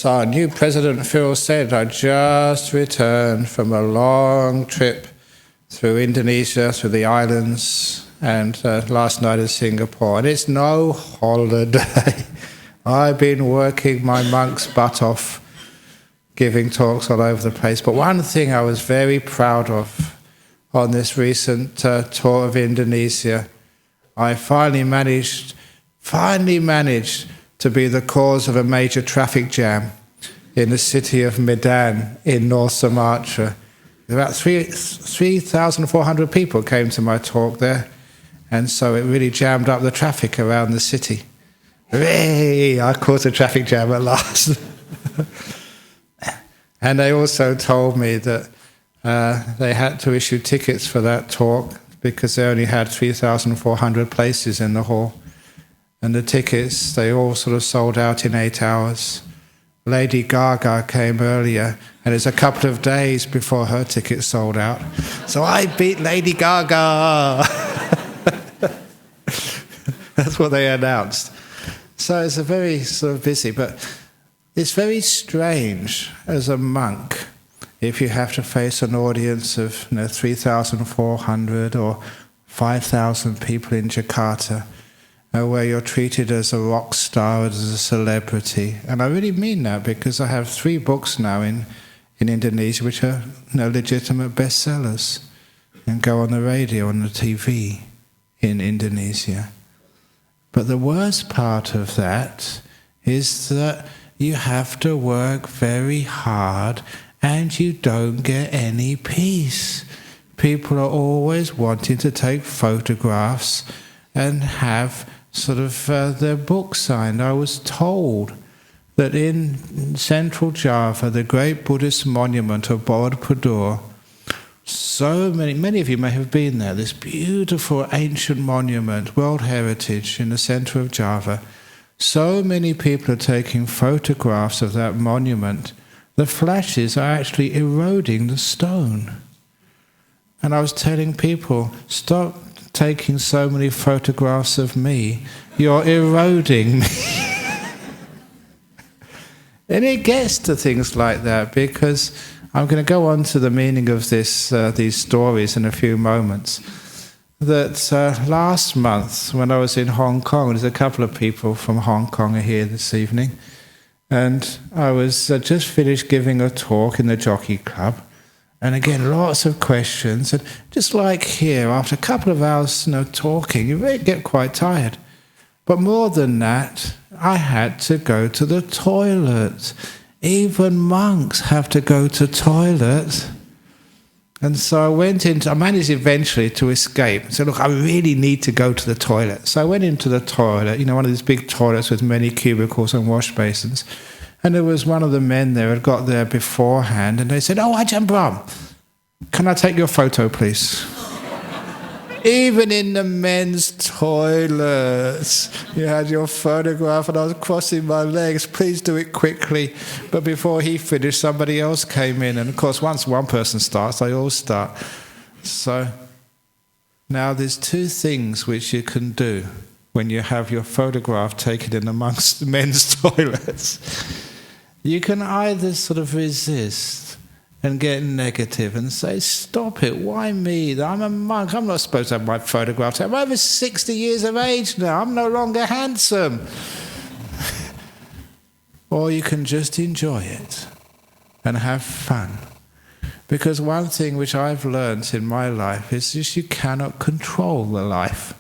our new President Phil said, I just returned from a long trip through Indonesia, through the islands, and last night in Singapore. And it's no holiday. I've been working my monk's butt off, giving talks all over the place. But one thing I was very proud of on this recent tour of Indonesia, I finally managed to be the cause of a major traffic jam in the city of Medan in North Sumatra. About 3,400 people came to my talk there, and so it really jammed up the traffic around the city. Hooray! I caused a traffic jam at last. And they also told me that they had to issue tickets for that talk because they only had 3,400 places in the hall. And the tickets, they all sort of sold out in 8 hours. Lady Gaga came earlier, and it's a couple of days before her ticket sold out. So I beat Lady Gaga! That's what they announced. So it's a very sort of busy, but it's very strange as a monk if you have to face an audience of 3,400 or 5,000 people in Jakarta, where you're treated as a rock star, as a celebrity. And I really mean that because I have 3 books now in Indonesia which are legitimate bestsellers and go on the radio, on the TV in Indonesia. But the worst part of that is that you have to work very hard and you don't get any peace. People are always wanting to take photographs and have sort of their book signed. I was told that in central Java, the great Buddhist monument of Borobudur, many of you may have been there, this beautiful ancient monument, World Heritage in the centre of Java. So many people are taking photographs of that monument, the flashes are actually eroding the stone. And I was telling people, stop taking so many photographs of me, you're eroding me. And it gets to things like that because I'm going to go on to the meaning of these stories in a few moments. That last month when I was in Hong Kong, there's a couple of people from Hong Kong are here this evening, and I was just finished giving a talk in the Jockey Club, and again lots of questions, and just like here, after a couple of hours talking, you really get quite tired. But more than that, I had to go to the toilet. Even monks have to go to toilet. And so I managed eventually to escape. So look, I really need to go to the toilet. So I went into the toilet, one of these big toilets with many cubicles and wash basins. And there was one of the men there who had got there beforehand, and they said, "Oh, Ajahn Brahm, can I take your photo, please?" Even in the men's toilets, you had your photograph, and I was crossing my legs, please do it quickly. But before he finished, somebody else came in. And of course, once one person starts, they all start. So now there's 2 things which you can do when you have your photograph taken in amongst men's toilets. You can either sort of resist and get negative and say, stop it, why me? I'm a monk, I'm not supposed to have my photograph taken. I'm over 60 years of age now, I'm no longer handsome. Or you can just enjoy it and have fun. Because one thing which I've learned in my life is just you cannot control the life.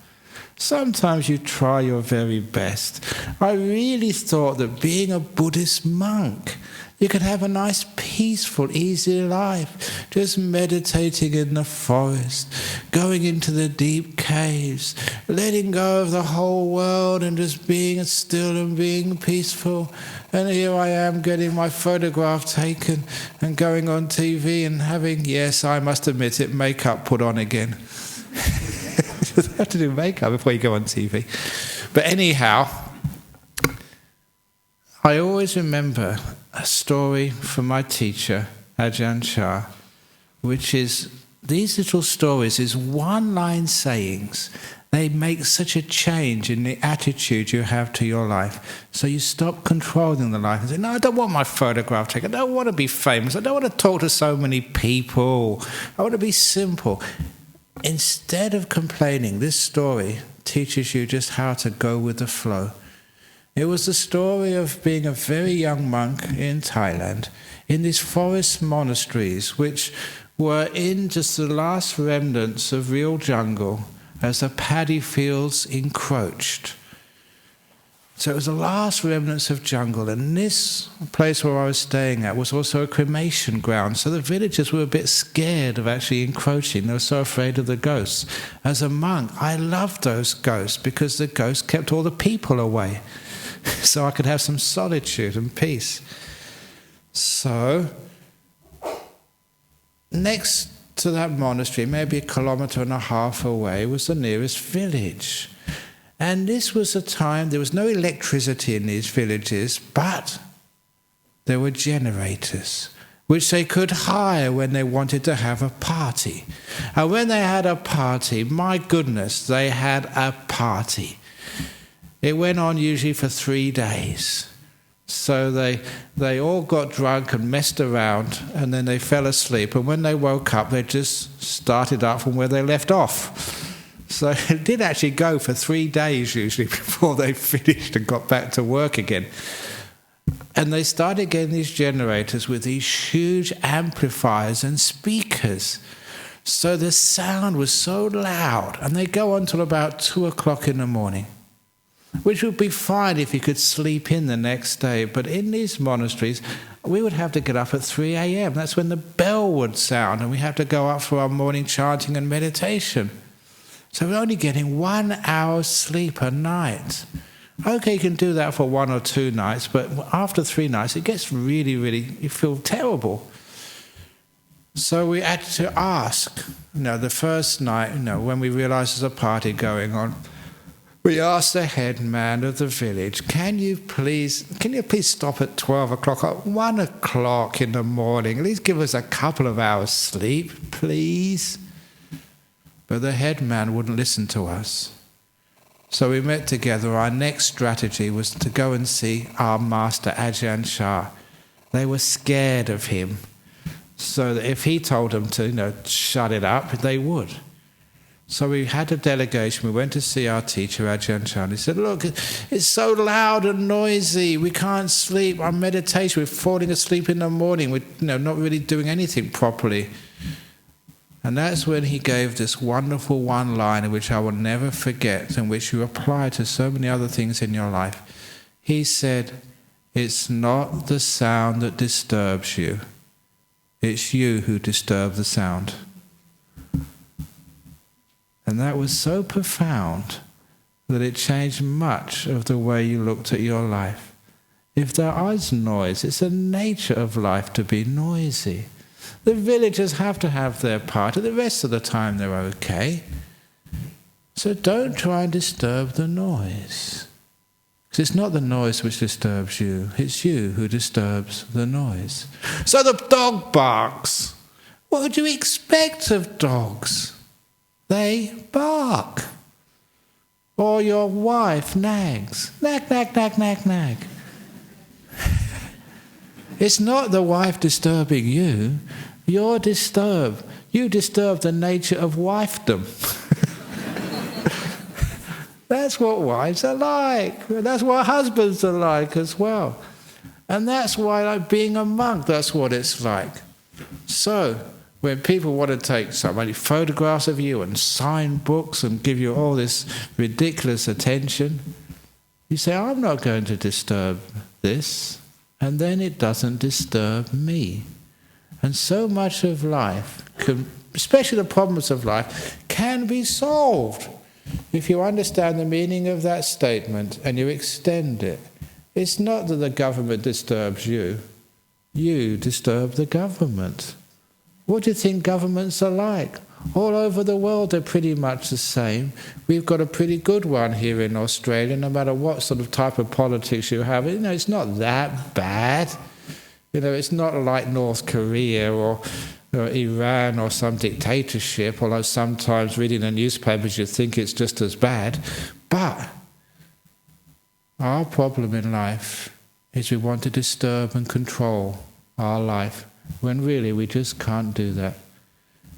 Sometimes you try your very best. I really thought that being a Buddhist monk, you could have a nice, peaceful, easy life, just meditating in the forest, going into the deep caves, letting go of the whole world and just being still and being peaceful. And here I am getting my photograph taken and going on TV and having, yes, I must admit it, makeup put on again. You have to do makeup before you go on TV. But anyhow, I always remember a story from my teacher, Ajahn Chah, which is, these little stories is one-line sayings, They make such a change in the attitude you have to your life. So you stop controlling the life and say, no, I don't want my photograph taken. I don't want to be famous. I don't want to talk to so many people. I want to be simple. Instead of complaining, this story teaches you just how to go with the flow. It was the story of being a very young monk in Thailand, in these forest monasteries, which were in just the last remnants of real jungle, as the paddy fields encroached. So it was the last remnants of jungle, and this place where I was staying at was also a cremation ground, so the villagers were a bit scared of actually encroaching. They were so afraid of the ghosts. As a monk, I loved those ghosts because the ghosts kept all the people away, so I could have some solitude and peace. So, next to that monastery, maybe 1.5 kilometers away, was the nearest village. And this was a time, there was no electricity in these villages, but there were generators, which they could hire when they wanted to have a party. And when they had a party, my goodness, they had a party. It went on usually for 3 days. So they all got drunk and messed around, and then they fell asleep. And when they woke up, they just started up from where they left off. So it did actually go for 3 days usually before they finished and got back to work again. And they started getting these generators with these huge amplifiers and speakers. So the sound was so loud, and they go on till about 2 o'clock in the morning, which would be fine if you could sleep in the next day. But in these monasteries, we would have to get up at 3 a.m. That's when the bell would sound, and we had to go up for our morning chanting and meditation. So we're only getting 1 hour's sleep a night. Okay, you can do that for 1 or 2 nights, but after 3 nights, it gets really, you feel terrible. So we had to ask, the first night, when we realized there's a party going on, we asked the headman of the village, can you please stop at 12 o'clock, at 1 o'clock in the morning, at least give us a couple of hours sleep, please? But the headman wouldn't listen to us. So we met together. Our next strategy was to go and see our master, Ajahn Brahm. They were scared of him, so that if he told them to, shut it up, they would. So we had a delegation. We went to see our teacher, Ajahn Brahm. He said, look, it's so loud and noisy. We can't sleep. Our meditation, we're falling asleep in the morning. We're not really doing anything properly. And that's when he gave this wonderful one-liner, which I will never forget, and which you apply to so many other things in your life. He said, it's not the sound that disturbs you. It's you who disturb the sound. And that was so profound that it changed much of the way you looked at your life. If there is noise, it's the nature of life to be noisy. The villagers have to have their part, and the rest of the time they're okay. So don't try and disturb the noise. Because it's not the noise which disturbs you, it's you who disturbs the noise. So the dog barks. What would you expect of dogs? They bark. Or your wife nags. Nag, nag, nag, nag, nag. It's not the wife disturbing you. You're disturbed. You disturb the nature of wifedom. That's what wives are like. That's what husbands are like as well. And that's why, like being a monk, that's what it's like. So, when people want to take so many photographs of you and sign books and give you all this ridiculous attention, you say, I'm not going to disturb this. And then it doesn't disturb me. And so much of life, especially the problems of life, can be solved if you understand the meaning of that statement and you extend it. It's not that the government disturbs you. You disturb the government. What do you think governments are like? All over the world they're pretty much the same. We've got a pretty good one here in Australia, no matter what sort of type of politics you have. It's not that bad. It's not like North Korea or Iran or some dictatorship, although sometimes reading the newspapers you think it's just as bad. But our problem in life is we want to disturb and control our life, when really we just can't do that.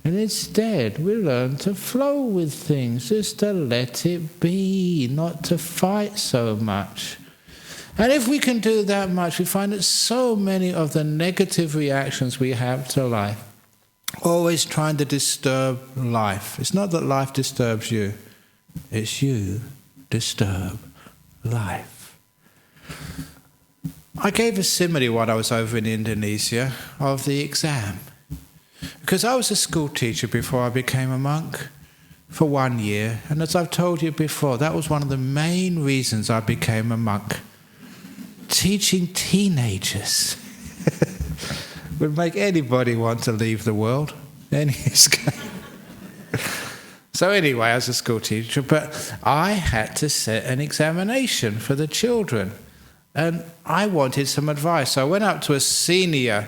And instead we learn to flow with things, just to let it be, not to fight so much. And if we can do that much, we find that so many of the negative reactions we have to life, always trying to disturb life. It's not that life disturbs you, it's you disturb life. I gave a simile while I was over in Indonesia of the exam. Because I was a school teacher before I became a monk for 1 year. And as I've told you before, that was one of the main reasons I became a monk. Teaching teenagers would make anybody want to leave the world. So anyway, I was a school teacher, but I had to set an examination for the children. And I wanted some advice. So I went up to a senior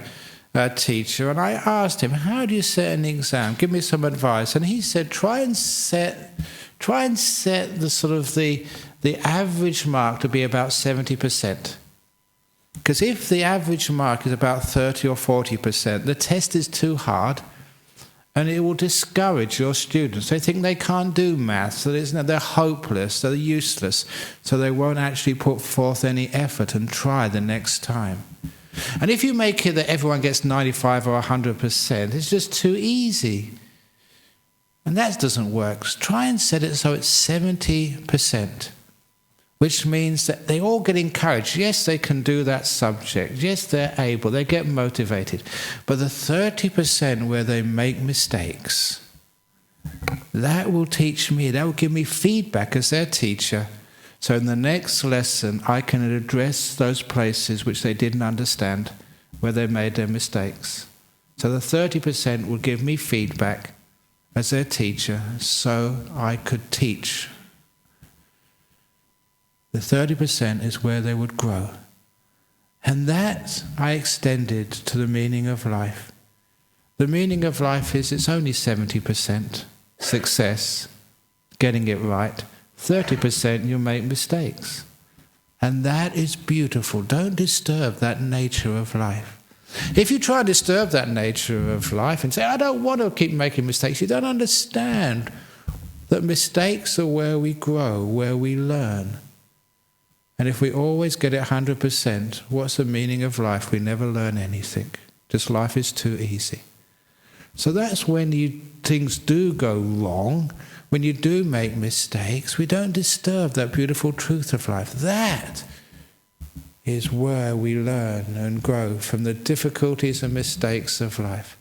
teacher and I asked him, how do you set an exam? Give me some advice. And he said, try and set the sort of the average mark to be about 70%. Because if the average mark is about 30 or 40%, the test is too hard and it will discourage your students. They think they can't do maths, so they're hopeless, they're useless, so they won't actually put forth any effort and try the next time. And if you make it that everyone gets 95 or 100%, it's just too easy. And that doesn't work. Try and set it so it's 70%. Which means that they all get encouraged. Yes, they can do that subject. Yes, they're able. They get motivated. But the 30% where they make mistakes, that will teach me, that will give me feedback as their teacher. So in the next lesson, I can address those places which they didn't understand, where they made their mistakes. So the 30% will give me feedback as their teacher, so I could teach. The 30% is where they would grow. And that I extended to the meaning of life. The meaning of life is it's only 70% success, getting it right. 30% you make mistakes. And that is beautiful. Don't disturb that nature of life. If you try to disturb that nature of life and say, I don't want to keep making mistakes, you don't understand that mistakes are where we grow, where we learn. And if we always get it 100%, what's the meaning of life? We never learn anything. Just life is too easy. So that's when things do go wrong, when you do make mistakes, we don't disturb that beautiful truth of life. That is where we learn and grow from the difficulties and mistakes of life.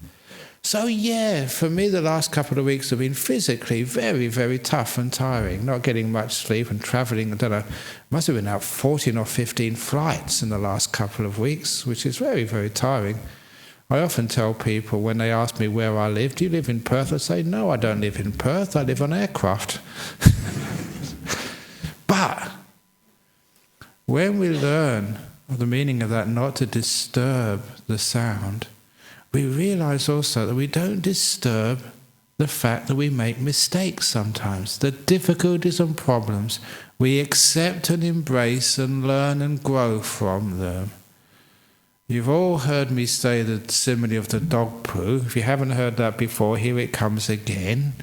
So yeah, for me the last couple of weeks have been physically very, very tough and tiring. Not getting much sleep and travelling, I don't know, must have been out 14 or 15 flights in the last couple of weeks, which is very, very tiring. I often tell people when they ask me where I live, do you live in Perth? I say, no, I don't live in Perth, I live on aircraft. But when we learn the meaning of that, not to disturb the sound, we realize also that we don't disturb the fact that we make mistakes sometimes. The difficulties and problems, we accept and embrace and learn and grow from them. You've all heard me say the simile of the dog poo. If you haven't heard that before, here it comes again.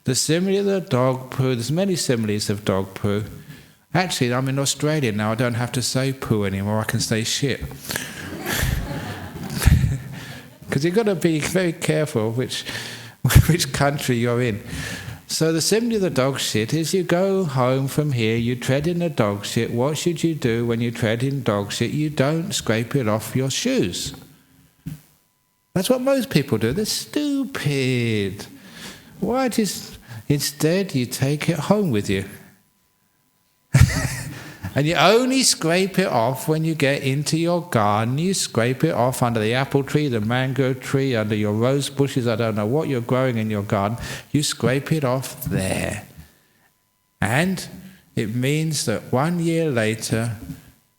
The simile of the dog poo, there's many similes of dog poo. Actually, I'm in Australia now, I don't have to say poo anymore, I can say shit. Because you've got to be very careful which country you're in. So the simile of the dog shit is you go home from here, you tread in the dog shit. What should you do when you tread in dog shit? You don't scrape it off your shoes. That's what most people do. They're stupid. Why just instead you take it home with you? And you only scrape it off when you get into your garden. You scrape it off under the apple tree, the mango tree, under your rose bushes. I don't know what you're growing in your garden. You scrape it off there. And it means that 1 year later,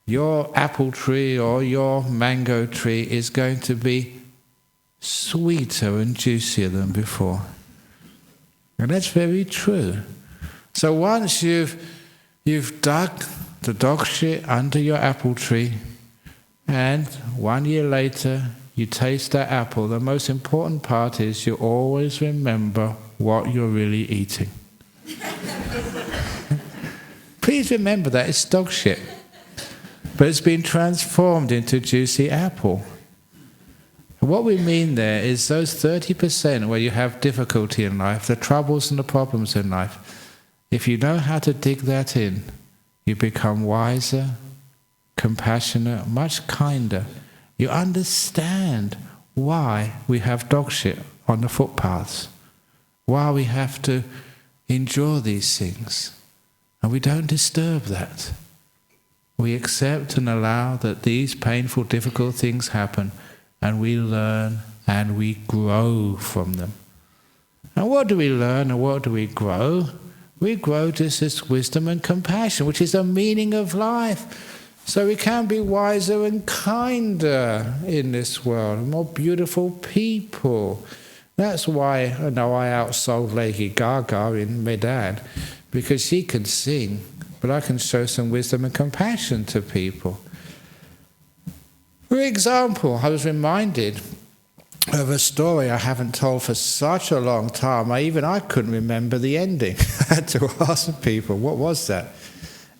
your apple tree or your mango tree is going to be sweeter and juicier than before. And that's very true. So once you've dug the dog shit under your apple tree, and 1 year later you taste that apple, the most important part is you always remember what you're really eating. Please remember that it's dog shit, but it's been transformed into juicy apple. And what we mean there is those 30% where you have difficulty in life, the troubles and the problems in life, if you know how to dig that in, you become wiser, compassionate, much kinder. You understand why we have dog shit on the footpaths, why we have to endure these things. And we don't disturb that. We accept and allow that these painful, difficult things happen, and we learn and we grow from them. And what do we learn and what do we grow? We grow just this wisdom and compassion, which is the meaning of life. So we can be wiser and kinder in this world, more beautiful people. That's why I outsold Lady Gaga in Medan, because she can sing, but I can show some wisdom and compassion to people. For example, I was reminded of a story I haven't told for such a long time. I couldn't remember the ending. I had to ask people, what was that?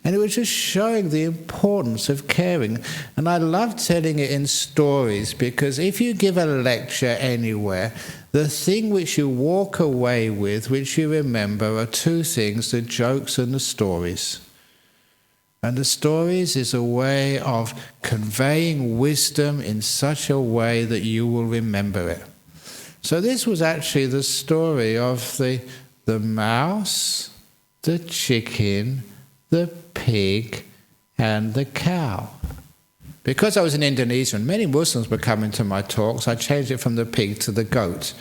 And it was just showing the importance of caring. And I love telling it in stories, because if you give a lecture anywhere, the thing which you walk away with, which you remember, are two things: the jokes and the stories. And the stories is a way of conveying wisdom in such a way that you will remember it. So this was actually the story of the mouse, the chicken, the pig, and the cow. Because I was in Indonesia and many Muslims were coming to my talks, I changed it from the pig to the goat.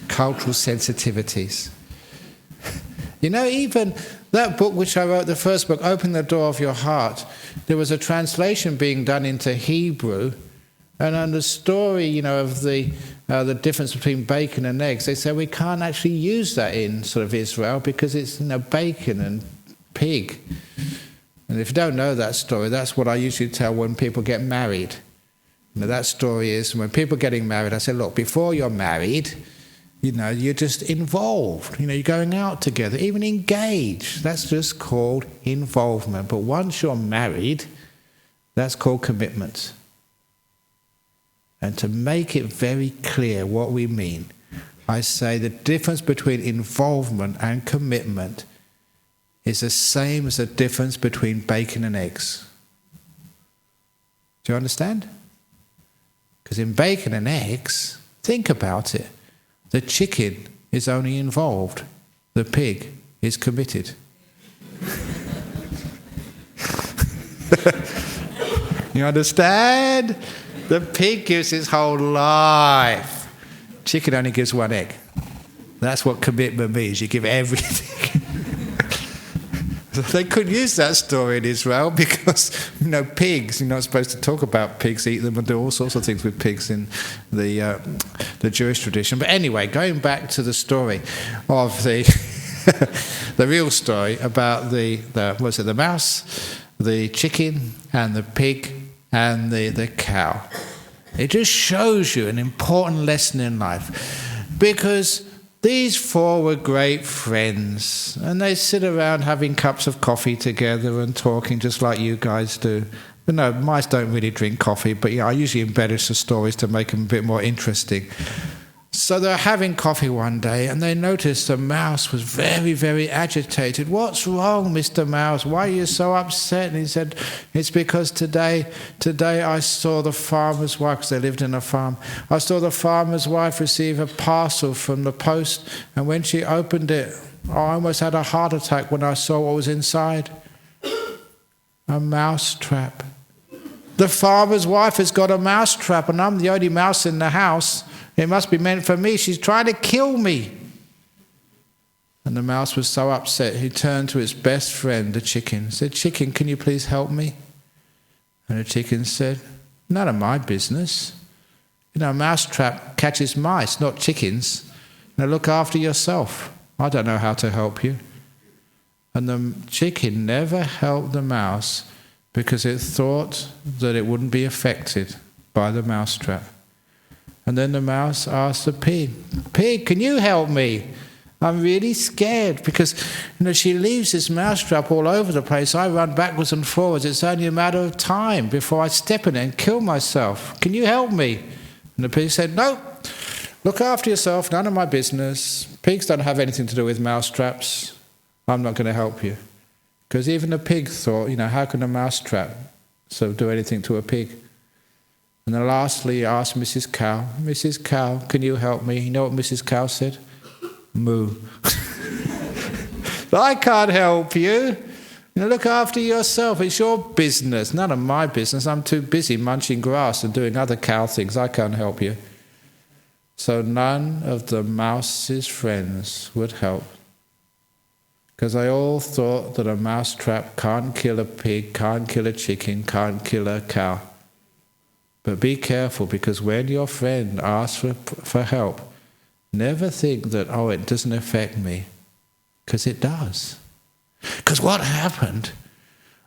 Cultural sensitivities. You know, even that book which I wrote, the first book, Open the Door of Your Heart, there was a translation being done into Hebrew, and on the story, of the difference between bacon and eggs, they said we can't actually use that in sort of Israel because it's bacon and pig. And if you don't know that story, that's what I usually tell when people get married. That story is when people are getting married, I say, look, before you're married, you're just involved. You're going out together, even engaged. That's just called involvement. But once you're married, that's called commitment. And to make it very clear what we mean, I say the difference between involvement and commitment is the same as the difference between bacon and eggs. Do you understand? Because in bacon and eggs, think about it. The chicken is only involved. The pig is committed. You understand? The pig gives his whole life. Chicken only gives one egg. That's what commitment means. You give everything. They couldn't use that story in Israel because, pigs, you're not supposed to talk about pigs, eat them, and do all sorts of things with pigs in the Jewish tradition. But anyway, going back to the story of the real story about the mouse, the chicken, and the pig, and the cow. It just shows you an important lesson in life, because these four were great friends, and they sit around having cups of coffee together and talking just like you guys do. But no, mice don't really drink coffee, but I usually embellish the stories to make them a bit more interesting. So they're having coffee one day, and they noticed the mouse was very, very agitated. "What's wrong, Mr. Mouse? Why are you so upset?" And he said, "It's because today I saw the farmer's wife," because they lived in a farm. "I saw the farmer's wife receive a parcel from the post, and when she opened it, I almost had a heart attack when I saw what was inside. A mouse trap. The farmer's wife has got a mouse trap, and I'm the only mouse in the house. It must be meant for me. She's trying to kill me." And the mouse was so upset, he turned to its best friend, the chicken, said, "Chicken, can you please help me?" And the chicken said, none of my business. A mousetrap catches mice, not chickens. Look after yourself. I don't know how to help you. And the chicken never helped the mouse because it thought that it wouldn't be affected by the mousetrap. And then the mouse asked the pig, Pig, can you help me? I'm really scared because she leaves this mousetrap all over the place. I run backwards and forwards. It's only a matter of time before I step in it and kill myself. Can you help me? And the pig said, no, look after yourself, none of my business. Pigs don't have anything to do with mousetraps. I'm not going to help you. Because even the pig thought, how can a mousetrap do anything to a pig? And then lastly he asked Mrs. Cow, can you help me? You know what Mrs. Cow said? Moo. I can't help you. Look after yourself. It's your business, none of my business. I'm too busy munching grass and doing other cow things. I can't help you. So none of the mouse's friends would help. Because they all thought that a mousetrap can't kill a pig, can't kill a chicken, can't kill a cow. But be careful, because when your friend asks for help, never think that, it doesn't affect me. Because it does. Because what happened?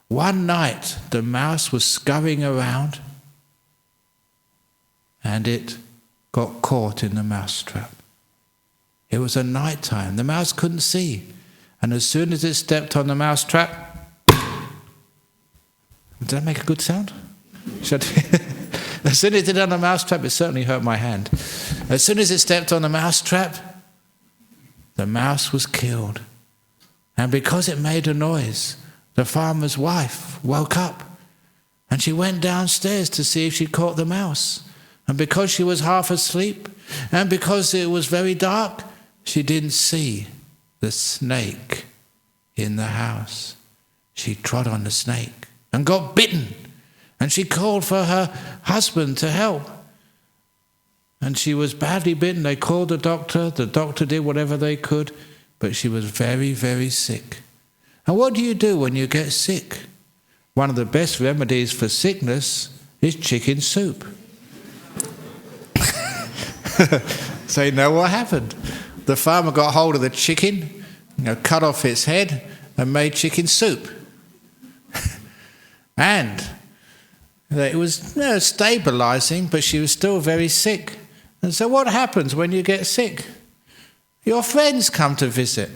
One night the mouse was scurrying around and it got caught in the mousetrap. It was a night time. The mouse couldn't see. And as soon as it stepped on the mousetrap... Did that make a good sound? As soon as it did on the mousetrap, it certainly hurt my hand. As soon as it stepped on the mousetrap, the mouse was killed. And because it made a noise, the farmer's wife woke up. And she went downstairs to see if she'd caught the mouse. And because she was half asleep, and because it was very dark, she didn't see the snake in the house. She trod on the snake and got bitten. And she called for her husband to help. And she was badly bitten. They called the doctor. The doctor did whatever they could. But she was very, very sick. And what do you do when you get sick? One of the best remedies for sickness is chicken soup. So you know what happened? The farmer got hold of the chicken, cut off its head and made chicken soup. And it was stabilizing, but she was still very sick. And so what happens when you get sick? Your friends come to visit.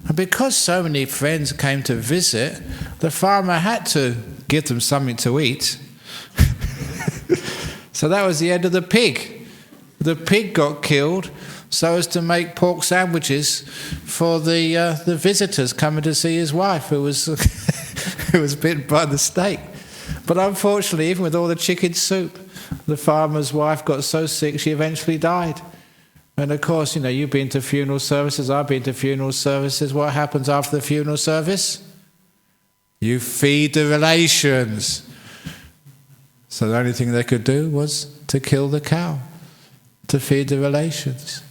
And because so many friends came to visit, the farmer had to give them something to eat. So that was the end of the pig. The pig got killed so as to make pork sandwiches for the visitors coming to see his wife, who was who was bitten by the snake. But unfortunately, even with all the chicken soup, the farmer's wife got so sick she eventually died. And of course, you've been to funeral services, I've been to funeral services. What happens after the funeral service? You feed the relations. So the only thing they could do was to kill the cow, to feed the relations.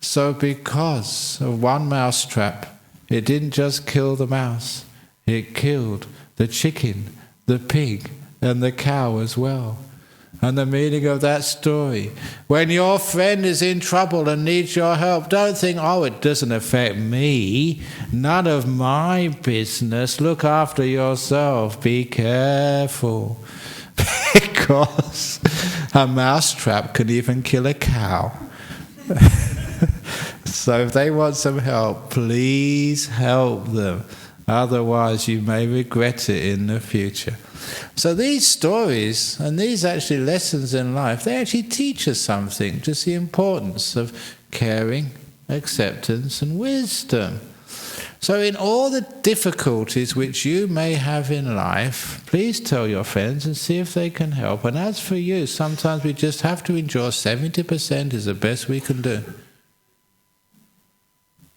So because of one mousetrap, it didn't just kill the mouse, it killed the chicken, the pig, and the cow as well. And the meaning of that story, when your friend is in trouble and needs your help, don't think, it doesn't affect me, none of my business, look after yourself, be careful. Because a mousetrap can even kill a cow. So if they want some help, please help them. Otherwise you may regret it in the future. So these stories and these actually lessons in life, they actually teach us something, just the importance of caring, acceptance and wisdom. So in all the difficulties which you may have in life, please tell your friends and see if they can help. And as for you, sometimes we just have to endure 70% is the best we can do.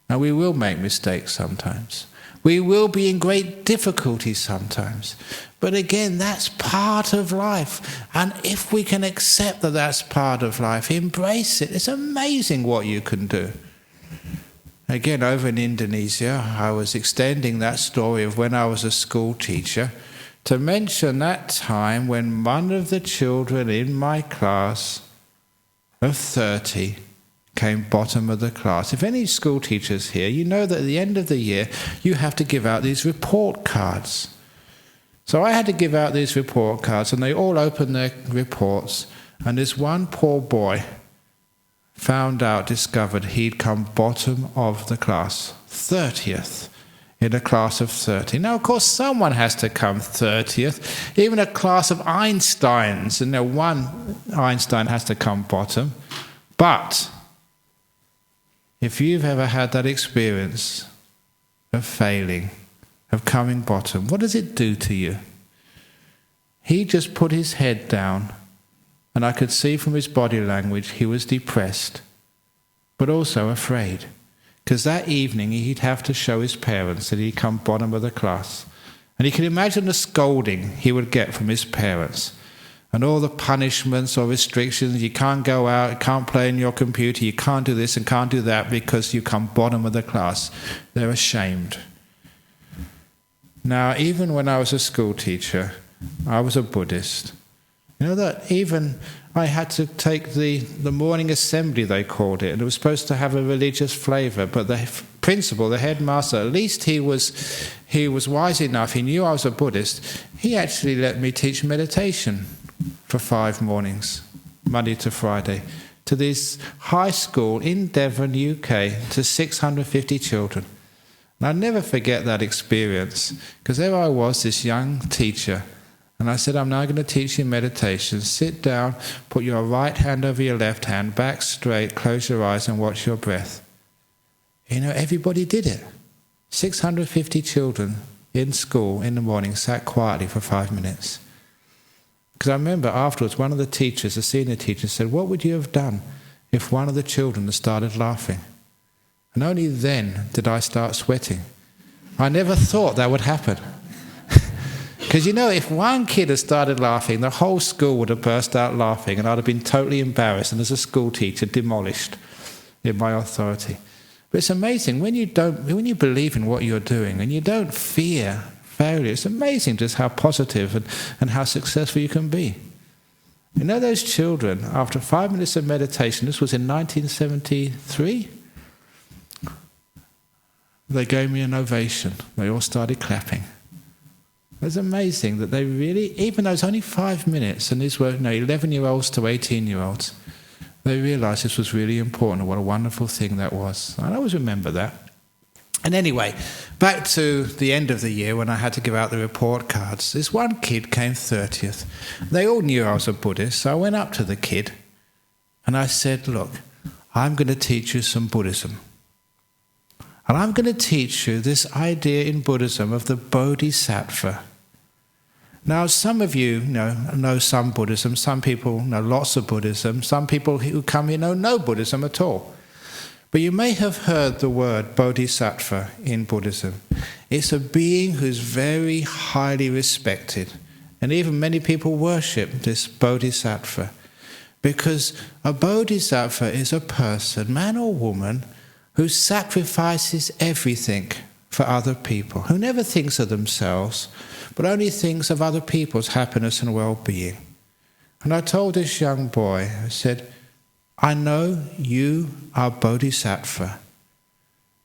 Now we will make mistakes sometimes. We will be in great difficulty sometimes. But again, that's part of life. And if we can accept that that's part of life, embrace it. It's amazing what you can do. Again, over in Indonesia, I was extending that story of when I was a school teacher to mention that time when one of the children in my class of 30 came bottom of the class. If any school teachers here, you know that at the end of the year you have to give out these report cards. So I had to give out these report cards, and they all opened their reports, and this one poor boy discovered he'd come bottom of the class, 30th in a class of 30. Now, of course, someone has to come 30th. Even a class of Einsteins, and one Einstein has to come bottom. But if you've ever had that experience of failing, of coming bottom, what does it do to you? He just put his head down, and I could see from his body language he was depressed, but also afraid. Because that evening he'd have to show his parents that he'd come bottom of the class. And you can imagine the scolding he would get from his parents. And all the punishments or restrictions, you can't go out, you can't play on your computer, you can't do this and can't do that because you come bottom of the class. They're ashamed. Now, even when I was a school teacher, I was a Buddhist. You know that even I had to take the morning assembly, they called it, and it was supposed to have a religious flavour, but the principal, the headmaster, at least he was wise enough, he knew I was a Buddhist, he actually let me teach meditation for 5 mornings, Monday to Friday, to this high school in Devon, UK, to 650 children. And I'll never forget that experience, because there I was, this young teacher, and I said, I'm now going to teach you meditation. Sit down, put your right hand over your left hand, back straight, close your eyes and watch your breath. You know, everybody did it. 650 children in school in the morning sat quietly for 5 minutes. Because I remember afterwards, one of the teachers, the senior teacher, said, what would you have done if one of the children had started laughing? And only then did I start sweating. I never thought that would happen. Because, you know, if one kid had started laughing, the whole school would have burst out laughing, and I'd have been totally embarrassed and as a school teacher demolished in my authority. But it's amazing, when you believe in what you're doing and you don't fear failure, it's amazing just how positive and how successful you can be. You know, those children, after 5 minutes of meditation, this was in 1973, they gave me an ovation. They all started clapping. It was amazing that they really, even though it's only 5 minutes, and these were 11-year-olds to 18-year-olds, they realised this was really important and what a wonderful thing that was. I always remember that. And anyway, back to the end of the year when I had to give out the report cards, this one kid came 30th. They all knew I was a Buddhist, so I went up to the kid and I said, look, I'm going to teach you some Buddhism. And I'm going to teach you this idea in Buddhism of the Bodhisattva. Now, some of you know some Buddhism, some people know lots of Buddhism, some people who come here know no Buddhism at all. But you may have heard the word Bodhisattva in Buddhism. It's a being who's very highly respected. And even many people worship this Bodhisattva. Because a Bodhisattva is a person, man or woman, who sacrifices everything for other people, who never thinks of themselves, but only thinks of other people's happiness and well-being. And I told this young boy, I said, I know you are Bodhisattva.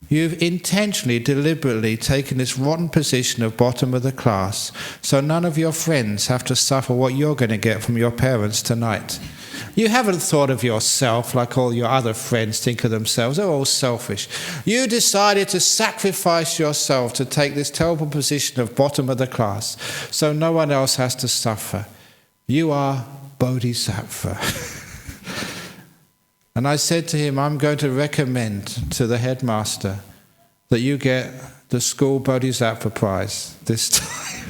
You've intentionally, deliberately taken this rotten position of bottom of the class, so none of your friends have to suffer what you're going to get from your parents tonight. You haven't thought of yourself like all your other friends think of themselves. They're all selfish. You decided to sacrifice yourself to take this terrible position of bottom of the class so no one else has to suffer. You are Bodhisattva. And I said to him, I'm going to recommend to the headmaster that you get the school Bodhisattva prize this time.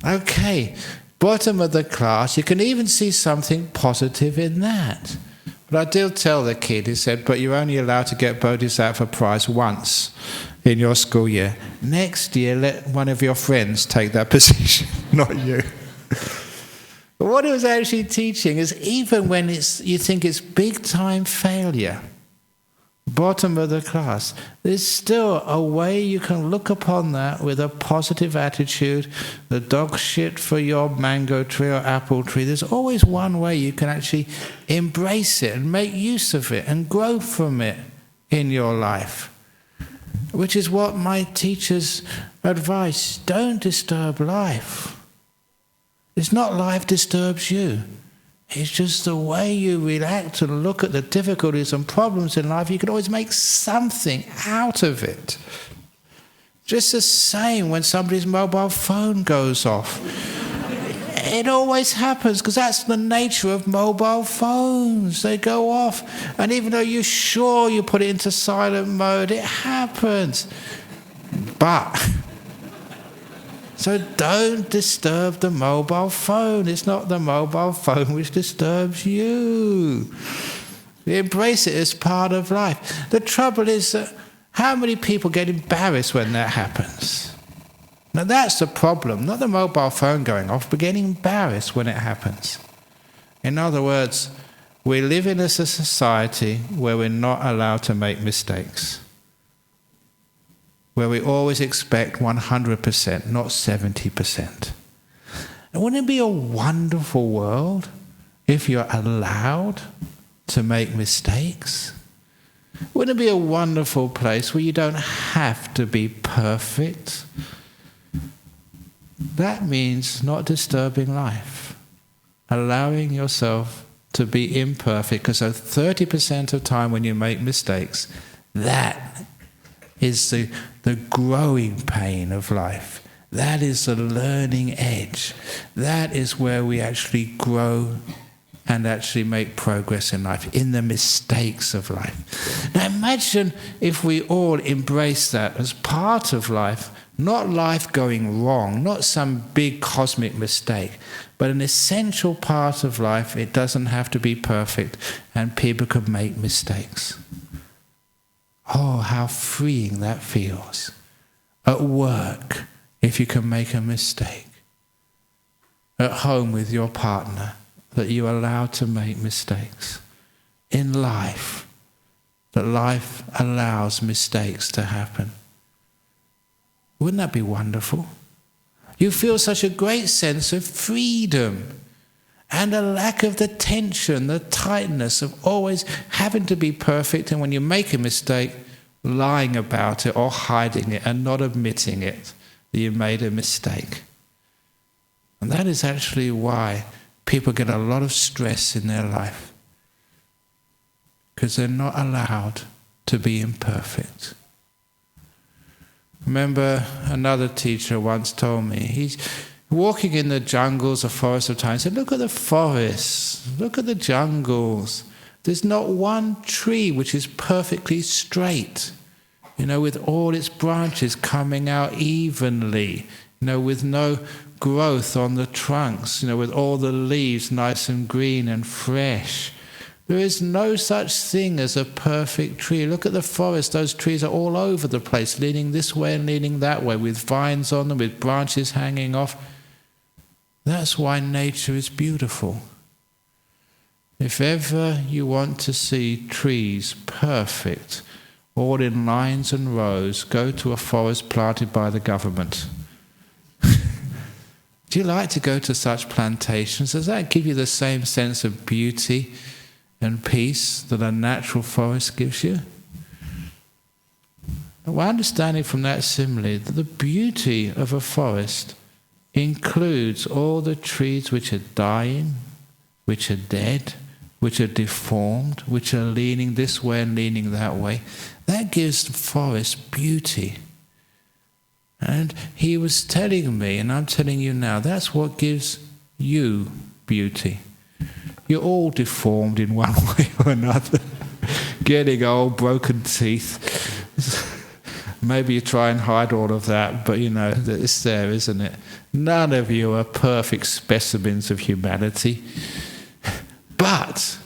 Okay. Bottom of the class, you can even see something positive in that. But I did tell the kid, he said, but you're only allowed to get Bodhisattva prize once in your school year. Next year, let one of your friends take that position, not you. But what he was actually teaching is even when you think it's big-time failure, bottom of the class. There's still a way you can look upon that with a positive attitude. The dog shit for your mango tree or apple tree. There's always one way you can actually embrace it and make use of it and grow from it in your life. Which is what my teachers advise. Don't disturb life. It's not life disturbs you. It's just the way you react and look at the difficulties and problems in life. You can always make something out of it. Just the same when somebody's mobile phone goes off. It always happens because that's the nature of mobile phones. They go off. And even though you're sure you put it into silent mode, it happens. So don't disturb the mobile phone. It's not the mobile phone which disturbs you. You embrace it as part of life. The trouble is that how many people get embarrassed when that happens? Now that's the problem. Not the mobile phone going off, but getting embarrassed when it happens. In other words, we live in a society where we're not allowed to make mistakes. Where we always expect 100%, not 70%. And wouldn't it be a wonderful world if you're allowed to make mistakes? Wouldn't it be a wonderful place where you don't have to be perfect? That means not disturbing life, allowing yourself to be imperfect, because 30% of time when you make mistakes, that is the growing pain of life. That is the learning edge. That is where we actually grow and actually make progress in life, in the mistakes of life. Now imagine if we all embrace that as part of life, not life going wrong, not some big cosmic mistake, but an essential part of life. It doesn't have to be perfect, and people could make mistakes. Oh, how freeing that feels. At work, if you can make a mistake. At home with your partner, that you're allowed to make mistakes. In life, that life allows mistakes to happen. Wouldn't that be wonderful? You feel such a great sense of freedom and a lack of the tension, the tightness of always having to be perfect, and when you make a mistake, lying about it or hiding it and not admitting it, that you made a mistake. And that is actually why people get a lot of stress in their life, because they're not allowed to be imperfect. Remember, another teacher once told me, he's walking in the jungles or forests of time, he said, look at the forests, look at the jungles. There's not one tree which is perfectly straight, with all its branches coming out evenly, with no growth on the trunks, with all the leaves nice and green and fresh. There is no such thing as a perfect tree. Look at the forest, those trees are all over the place, leaning this way and leaning that way, with vines on them, with branches hanging off. That's why nature is beautiful. If ever you want to see trees perfect, all in lines and rows, go to a forest planted by the government. Do you like to go to such plantations? Does that give you the same sense of beauty and peace that a natural forest gives you? We're understanding from that simile that the beauty of a forest includes all the trees which are dying, which are dead, which are deformed, which are leaning this way and leaning that way. That gives the forest beauty. And he was telling me, and I'm telling you now, that's what gives you beauty. You're all deformed in one way or another. Getting old, broken teeth. Maybe you try and hide all of that, but it's there, isn't it? None of you are perfect specimens of humanity. But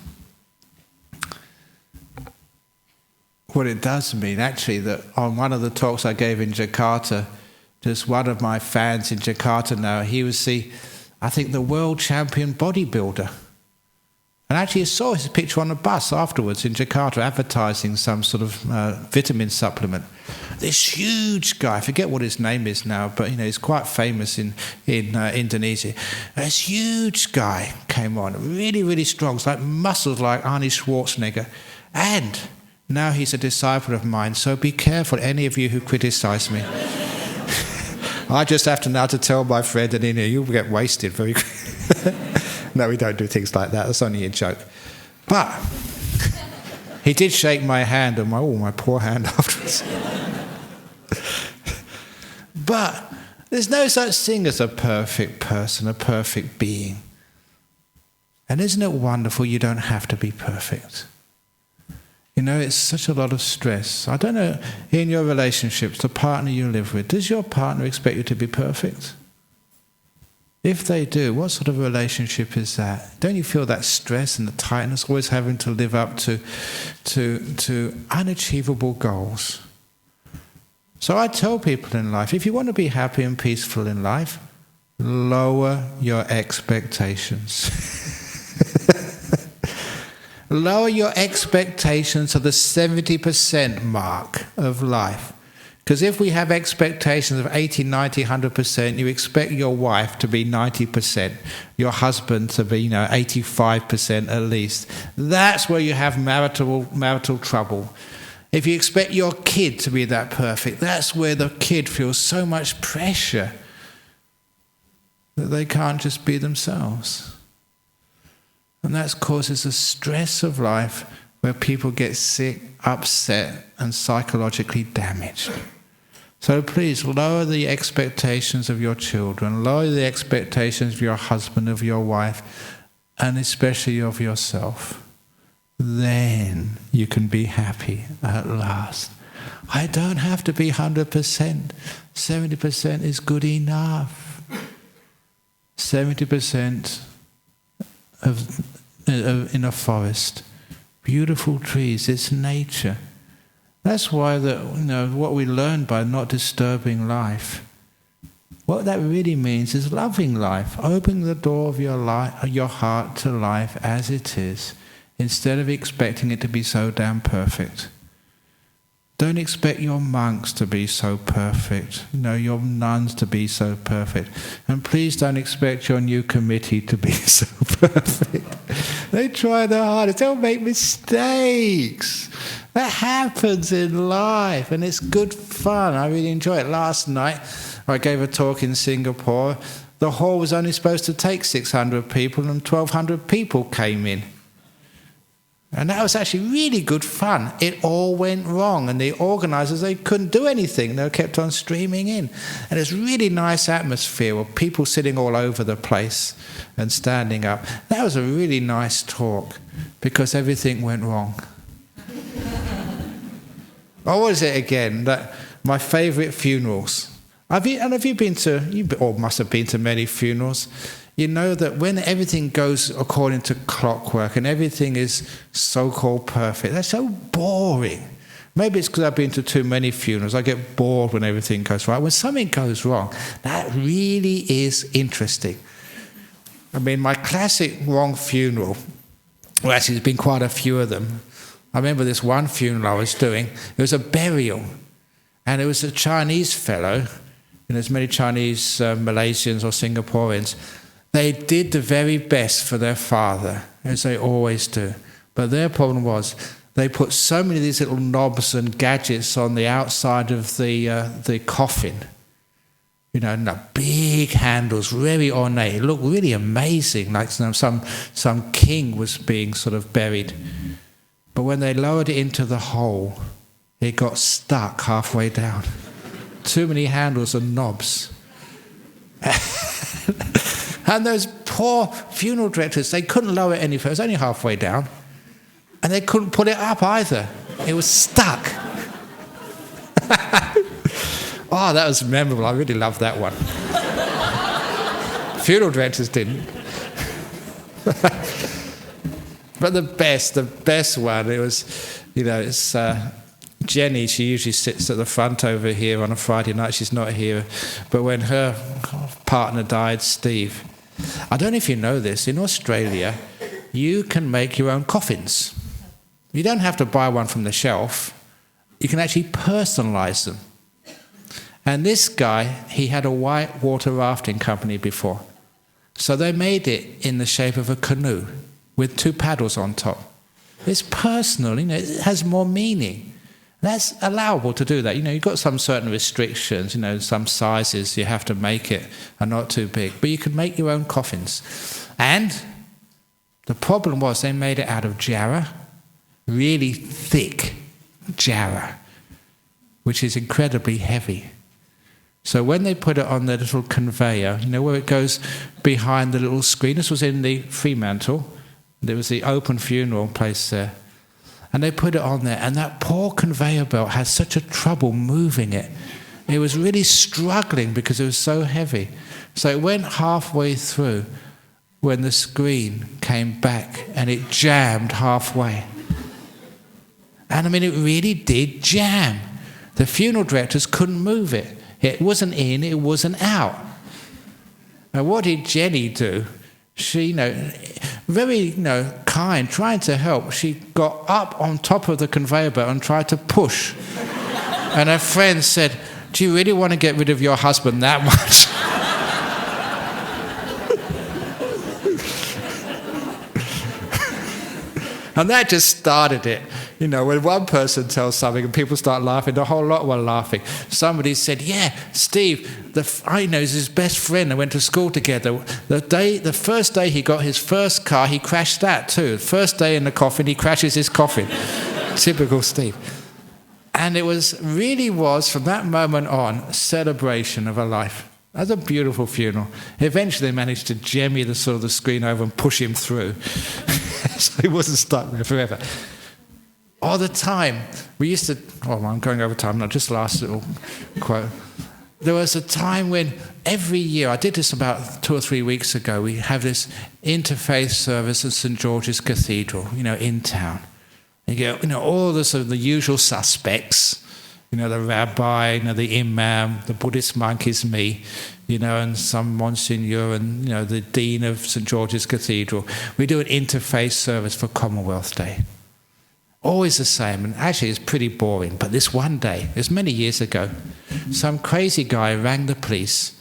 what it does mean, actually, that on one of the talks I gave in Jakarta, just one of my fans in Jakarta now, he was I think the world champion bodybuilder. And actually I saw his picture on a bus afterwards in Jakarta advertising some sort of vitamin supplement. This huge guy, I forget what his name is now, but he's quite famous in Indonesia. This huge guy came on, really, really strong. It's like muscles like Arnie Schwarzenegger. And now he's a disciple of mine, so be careful, any of you who criticize me. I just have to now to tell my friend that you'll get wasted very quickly. No, we don't do things like that. That's only a joke. But he did shake my hand and my poor hand afterwards. But there's no such thing as a perfect person, a perfect being. And isn't it wonderful you don't have to be perfect? It's such a lot of stress. I don't know, in your relationships, the partner you live with, does your partner expect you to be perfect? If they do, what sort of relationship is that? Don't you feel that stress and the tightness, always having to live up to unachievable goals? So I tell people in life, if you want to be happy and peaceful in life, lower your expectations. Lower your expectations to the 70% mark of life. Because if we have expectations of 80, 90, 100%, you expect your wife to be 90%, your husband to be 85% at least. That's where you have marital trouble. If you expect your kid to be that perfect, that's where the kid feels so much pressure that they can't just be themselves. And that causes the stress of life where people get sick, upset, and psychologically damaged. So please lower the expectations of your children, lower the expectations of your husband, of your wife, and especially of yourself. Then you can be happy at last. I don't have to be 100%. 70% is good enough. 70% in a forest, beautiful trees, it's nature. That's why what we learn by not disturbing life, what that really means is loving life, opening the door of your heart to life as it is, instead of expecting it to be so damn perfect. Don't expect your monks to be so perfect, your nuns to be so perfect. And please don't expect your new committee to be so perfect. They try their hardest. They'll make mistakes. That happens in life, and it's good fun. I really enjoy it. Last night, I gave a talk in Singapore. The hall was only supposed to take 600 people, and 1,200 people came in. And that was actually really good fun. It all went wrong, and the organisers, they couldn't do anything. They kept on streaming in. And it's really nice atmosphere with people sitting all over the place and standing up. That was a really nice talk because everything went wrong. What was it again? My favourite funerals. Have you been to, you all must have been to many funerals. You know that when everything goes according to clockwork and everything is so-called perfect, that's so boring. Maybe it's because I've been to too many funerals. I get bored when everything goes right. When something goes wrong, that really is interesting. I mean, my classic wrong funeral, well, actually, there's been quite a few of them. I remember this one funeral I was doing. It was a burial, and it was a Chinese fellow, there's many Chinese, Malaysians or Singaporeans. They did the very best for their father, as they always do. But their problem was they put so many of these little knobs and gadgets on the outside of the coffin. And the big handles, very ornate. It looked really amazing, like some king was being sort of buried. But when they lowered it into the hole, it got stuck halfway down. Too many handles and knobs. And those poor funeral directors, they couldn't lower it any further. It was only halfway down. And they couldn't put it up either. It was stuck. Oh, that was memorable. I really loved that one. Funeral directors didn't. But the best one, it was, it's Jenny. She usually sits at the front over here on a Friday night. She's not here. But when her partner died, Steve, I don't know if you know this, in Australia, you can make your own coffins. You don't have to buy one from the shelf. You can actually personalize them. And this guy, he had a white water rafting company before. So they made it in the shape of a canoe with 2 paddles on top. It's personal, it has more meaning. That's allowable to do that. You've got some certain restrictions, some sizes you have to make it are not too big. But you can make your own coffins. And the problem was they made it out of jarrah, really thick jarrah, which is incredibly heavy. So when they put it on the little conveyor, where it goes behind the little screen, this was in the Fremantle, there was the open funeral place there, and they put it on there, and that poor conveyor belt had such a trouble moving it. It was really struggling because it was so heavy. So it went halfway through when the screen came back, and it jammed halfway. And it really did jam. The funeral directors couldn't move it. It wasn't in, it wasn't out. Now, what did Jenny do? She, very, kind, trying to help. She got up on top of the conveyor belt and tried to push. And her friend said, "Do you really want to get rid of your husband that much?" And that just started it. When one person tells something and people start laughing, the whole lot were laughing. Somebody said, "Yeah, Steve, I know, is his best friend. They went to school together. The first day he got his first car, he crashed that too. The first day in the coffin, he crashes his coffin." Typical Steve. And it really was, from that moment on, a celebration of a life. That's a beautiful funeral. Eventually they managed to jemmy the screen over and push him through. So he wasn't stuck there forever. All the time, we used to... Oh, I'm going over time now, just last little quote. There was a time when every year, I did this about 2 or 3 weeks ago, we have this interfaith service at St. George's Cathedral, in town. You get, all the usual suspects, the rabbi, the imam, the Buddhist monk is me, and some Monsignor and, the Dean of St. George's Cathedral. We do an interfaith service for Commonwealth Day. Always the same, and actually it's pretty boring. But this one day, it was many years ago, some crazy guy rang the police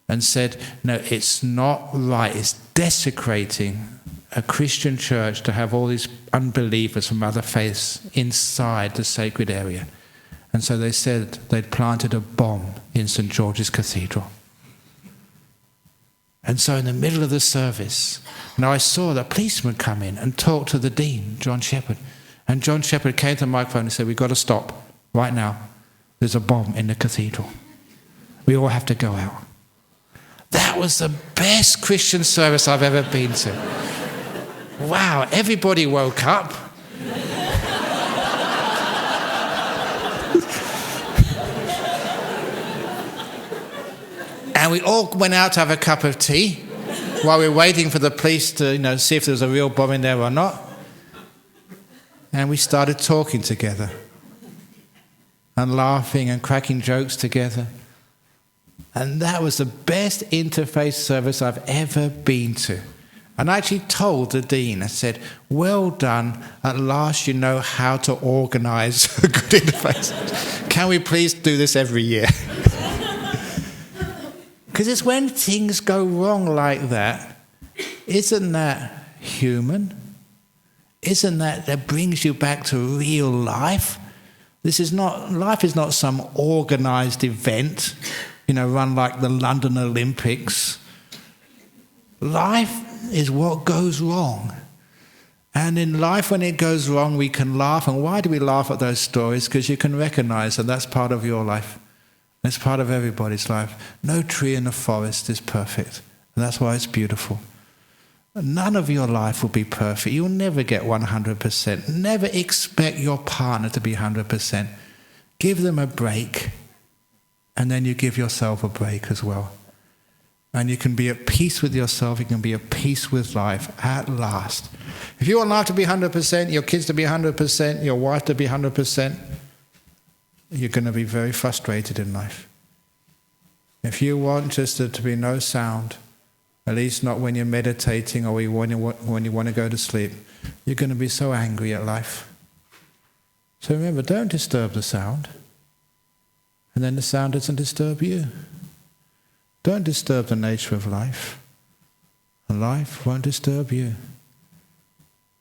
and said, "No, it's not right. It's desecrating a Christian church to have all these unbelievers from other faiths inside the sacred area." And so they said they'd planted a bomb in St. George's Cathedral. And so in the middle of the service, I saw the policeman come in and talk to the dean, John Shepherd. And John Shepherd came to the microphone and said, "We've got to stop right now. There's a bomb in the cathedral. We all have to go out." That was the best Christian service I've ever been to. Wow, everybody woke up. And we all went out to have a cup of tea while we were waiting for the police to, see if there was a real bomb in there or not. And we started talking together and laughing and cracking jokes together. And that was the best interfaith service I've ever been to. And I actually told the dean, I said, "Well done, at last you know how to organise a good interface. Can we please do this every year?" Because it's when things go wrong like that, isn't that human? Isn't that brings you back to real life? Life is not some organised event, run like the London Olympics. Life is what goes wrong. And in life, when it goes wrong, we can laugh. And why do we laugh at those stories? Because you can recognise that that's part of your life. It's part of everybody's life. No tree in the forest is perfect. And that's why it's beautiful. None of your life will be perfect. You'll never get 100%. Never expect your partner to be 100%. Give them a break. And then you give yourself a break as well. And you can be at peace with yourself. You can be at peace with life at last. If you want life to be 100%, your kids to be 100%, your wife to be 100%, you're going to be very frustrated in life. If you want just there to be no sound At least not when you're meditating or when you want to go to sleep. You're going to be so angry at life. So remember, don't disturb the sound. And then the sound doesn't disturb you. Don't disturb the nature of life. And life won't disturb you.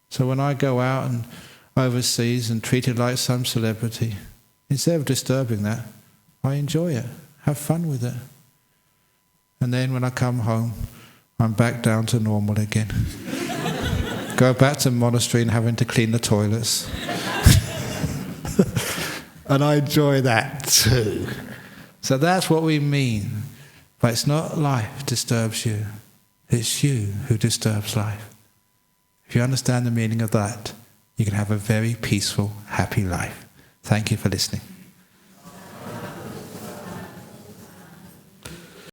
So when I go out and overseas and treated like some celebrity, instead of disturbing that, I enjoy it, have fun with it. And then when I come home, I'm back down to normal again. Go back to the monastery and having to clean the toilets. And I enjoy that too. So that's what we mean. But it's not life disturbs you. It's you who disturbs life. If you understand the meaning of that, you can have a very peaceful, happy life. Thank you for listening.